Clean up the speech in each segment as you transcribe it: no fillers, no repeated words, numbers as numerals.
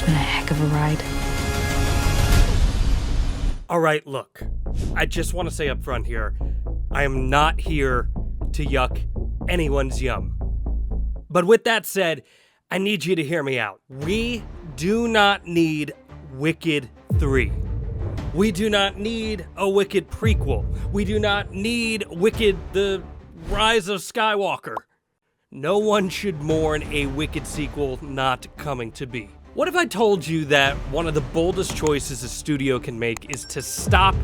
been a heck of a ride. All right, look, I just want to say up front here, I am not here to yuck anyone's yum. But with that said, I need you to hear me out. We do not need Wicked 3. We do not need a Wicked prequel. We do not need Wicked the Rise of Skywalker. No one should mourn a Wicked sequel not coming to be. What if I told you that one of the boldest choices a studio can make is to stop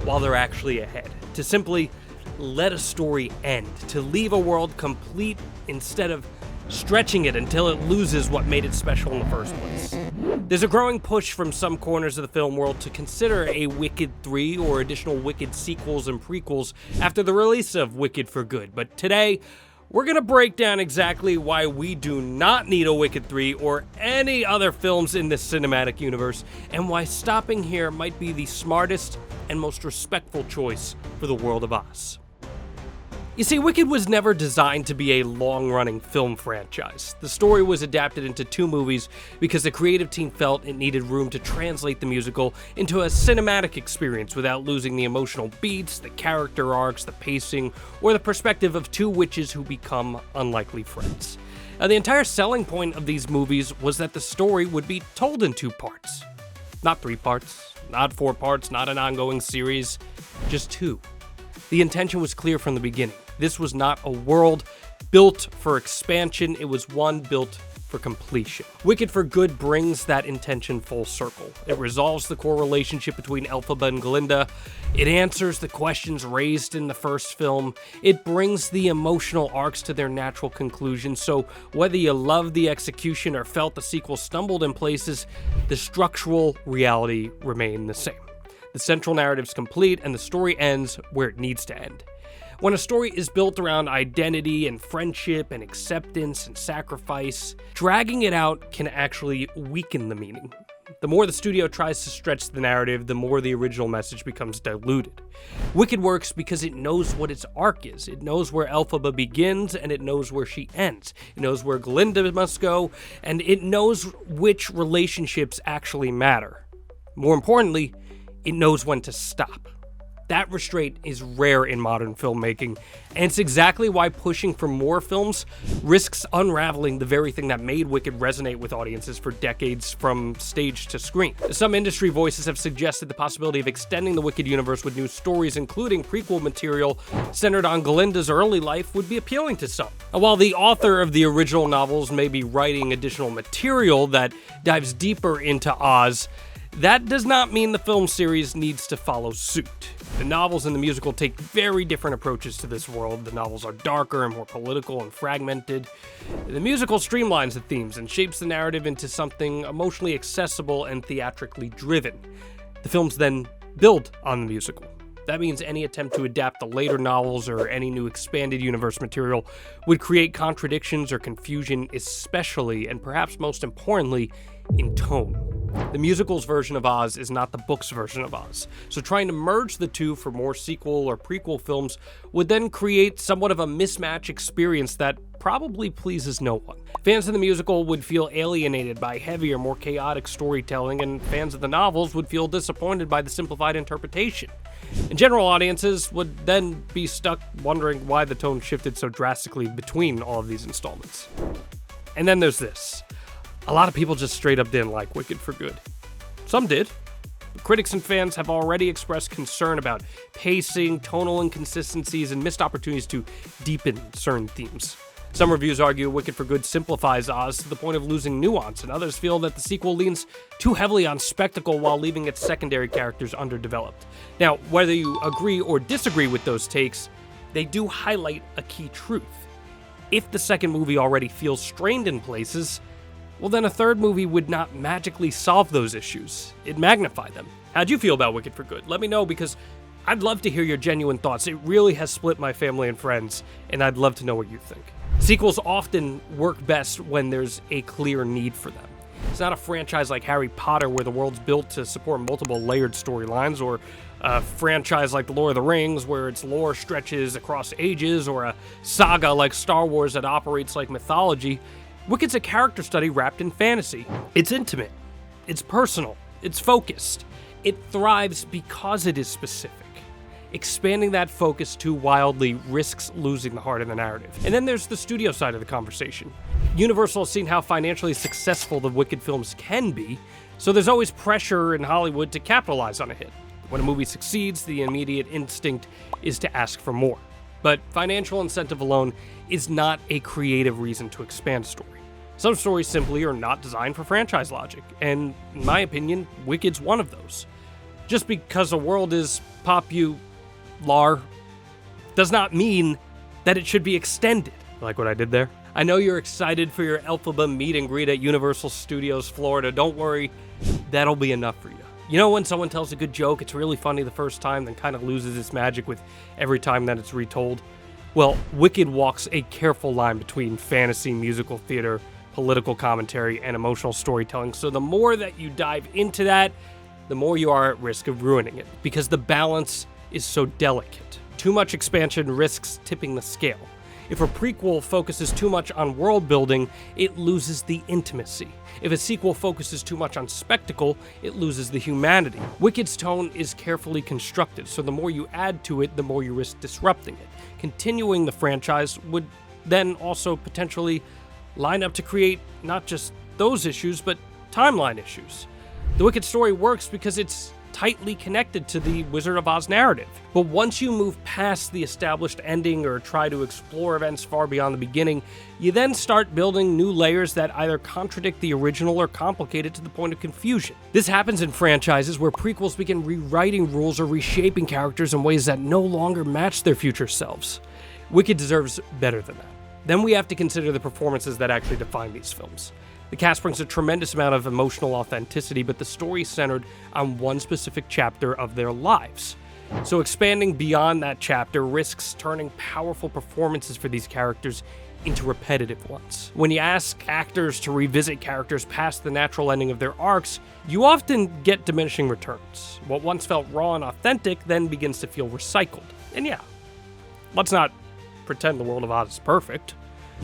while they're actually ahead? To simply let a story end, to leave a world complete instead of stretching it until it loses what made it special in the first place. There's a growing push from some corners of the film world to consider a Wicked 3 or additional Wicked sequels and prequels after the release of Wicked for Good, but today, we're going to break down exactly why we do not need a Wicked 3 or any other films in this cinematic universe, and why stopping here might be the smartest and most respectful choice for the world of Oz. You see, Wicked was never designed to be a long-running film franchise. The story was adapted into 2 movies because the creative team felt it needed room to translate the musical into a cinematic experience without losing the emotional beats, the character arcs, the pacing, or the perspective of 2 witches who become unlikely friends. Now, the entire selling point of these movies was that the story would be told in 2 parts. Not 3 parts, not 4 parts, not an ongoing series, just 2. The intention was clear from the beginning. This was not a world built for expansion, it was one built for completion. Wicked for Good brings that intention full circle. It resolves the core relationship between Elphaba and Glinda. It answers the questions raised in the first film. It brings the emotional arcs to their natural conclusion, so whether you loved the execution or felt the sequel stumbled in places, the structural reality remained the same. The central narrative's complete, and the story ends where it needs to end. When a story is built around identity and friendship and acceptance and sacrifice, dragging it out can actually weaken the meaning. The more the studio tries to stretch the narrative, the more the original message becomes diluted. Wicked works because it knows what its arc is. It knows where Elphaba begins, and it knows where she ends. It knows where Glinda must go, and it knows which relationships actually matter. More importantly, it knows when to stop. That restraint is rare in modern filmmaking, and it's exactly why pushing for more films risks unraveling the very thing that made Wicked resonate with audiences for decades from stage to screen. Some industry voices have suggested the possibility of extending the Wicked universe with new stories, including prequel material centered on Glinda's early life, would be appealing to some. And while the author of the original novels may be writing additional material that dives deeper into Oz, that does not mean the film series needs to follow suit. The novels and the musical take very different approaches to this world. The novels are darker and more political and fragmented. The musical streamlines the themes and shapes the narrative into something emotionally accessible and theatrically driven. The films then build on the musical. That means any attempt to adapt the later novels or any new expanded universe material would create contradictions or confusion, especially, and perhaps most importantly, in tone. The musical's version of Oz is not the book's version of Oz, so trying to merge the 2 for more sequel or prequel films would then create somewhat of a mismatch experience that probably pleases no one. Fans of the musical would feel alienated by heavier, more chaotic storytelling, and fans of the novels would feel disappointed by the simplified interpretation. And general audiences would then be stuck wondering why the tone shifted so drastically between all of these installments. And then there's this. A lot of people just straight up didn't like Wicked for Good. Some did. Critics and fans have already expressed concern about pacing, tonal inconsistencies, and missed opportunities to deepen certain themes. Some reviews argue Wicked for Good simplifies Oz to the point of losing nuance, and others feel that the sequel leans too heavily on spectacle while leaving its secondary characters underdeveloped. Now, whether you agree or disagree with those takes, they do highlight a key truth. If the second movie already feels strained in places, well then a third movie would not magically solve those issues. It'd magnify them. How'd you feel about Wicked for Good? Let me know, because I'd love to hear your genuine thoughts. It really has split my family and friends, and I'd love to know what you think. Sequels often work best when there's a clear need for them. It's not a franchise like Harry Potter where the world's built to support multiple layered storylines, or a franchise like The Lord of the Rings where its lore stretches across ages, or a saga like Star Wars that operates like mythology. Wicked's a character study wrapped in fantasy. It's intimate. It's personal. It's focused. It thrives because it is specific. Expanding that focus too wildly risks losing the heart of the narrative. And then there's the studio side of the conversation. Universal has seen how financially successful the Wicked films can be, so there's always pressure in Hollywood to capitalize on a hit. When a movie succeeds, the immediate instinct is to ask for more. But financial incentive alone is not a creative reason to expand a story. Some stories simply are not designed for franchise logic, and in my opinion, Wicked's one of those. Just because a world is popular does not mean that it should be extended. Like what I did there? I know you're excited for your Elphaba meet and greet at Universal Studios Florida. Don't worry, that'll be enough for you. You know when someone tells a good joke, it's really funny the first time, then kind of loses its magic with every time that it's retold? Well, Wicked walks a careful line between fantasy, musical theater, political commentary, and emotional storytelling, so the more that you dive into that, the more you are at risk of ruining it, because the balance is so delicate. Too much expansion risks tipping the scale. If a prequel focuses too much on world building, it loses the intimacy. If a sequel focuses too much on spectacle, it loses the humanity. Wicked's tone is carefully constructed, so the more you add to it, the more you risk disrupting it. Continuing the franchise would then also potentially line up to create not just those issues, but timeline issues. The Wicked story works because it's tightly connected to the Wizard of Oz narrative. But once you move past the established ending or try to explore events far beyond the beginning, you then start building new layers that either contradict the original or complicate it to the point of confusion. This happens in franchises where prequels begin rewriting rules or reshaping characters in ways that no longer match their future selves. Wicked deserves better than that. Then we have to consider the performances that actually define these films. The cast brings a tremendous amount of emotional authenticity, but the story is centered on one specific chapter of their lives. So expanding beyond that chapter risks turning powerful performances for these characters into repetitive ones. When you ask actors to revisit characters past the natural ending of their arcs, you often get diminishing returns. What once felt raw and authentic then begins to feel recycled. And yeah, let's not pretend the world of Oz is perfect.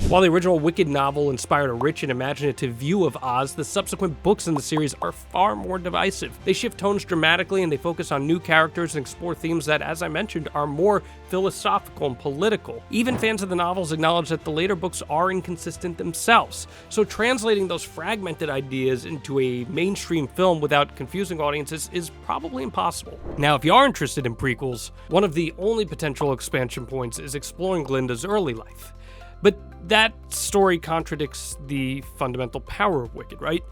While the original Wicked novel inspired a rich and imaginative view of Oz, the subsequent books in the series are far more divisive. They shift tones dramatically and they focus on new characters and explore themes that, as I mentioned, are more philosophical and political. Even fans of the novels acknowledge that the later books are inconsistent themselves. So translating those fragmented ideas into a mainstream film without confusing audiences is probably impossible. Now, if you are interested in prequels, one of the only potential expansion points is exploring Glinda's early life. But that story contradicts the fundamental power of Wicked, right?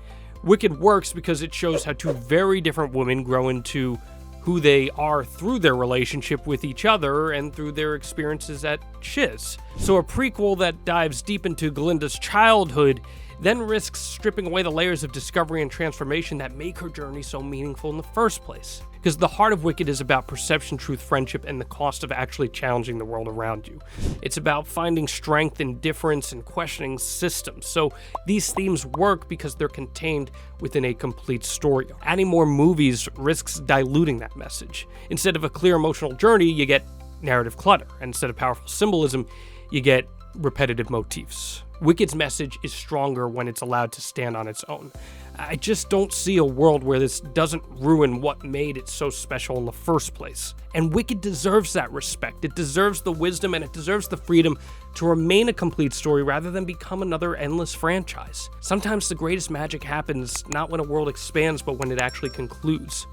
Wicked works because it shows how two very different women grow into who they are through their relationship with each other and through their experiences at Shiz. So a prequel that dives deep into Glinda's childhood then risks stripping away the layers of discovery and transformation that make her journey so meaningful in the first place. Because the heart of Wicked is about perception, truth, friendship, and the cost of actually challenging the world around you. It's about finding strength in difference and questioning systems. So these themes work because they're contained within a complete story. Adding more movies risks diluting that message. Instead of a clear emotional journey, you get narrative clutter. And instead of powerful symbolism, you get repetitive motifs. Wicked's message is stronger when it's allowed to stand on its own. I just don't see a world where this doesn't ruin what made it so special in the first place. And Wicked deserves that respect. It deserves the wisdom and it deserves the freedom to remain a complete story rather than become another endless franchise. Sometimes the greatest magic happens not when a world expands, but when it actually concludes.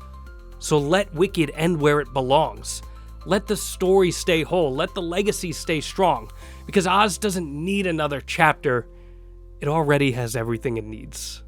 So let Wicked end where it belongs. Let the story stay whole. Let the legacy stay strong. Because Oz doesn't need another chapter. It already has everything it needs.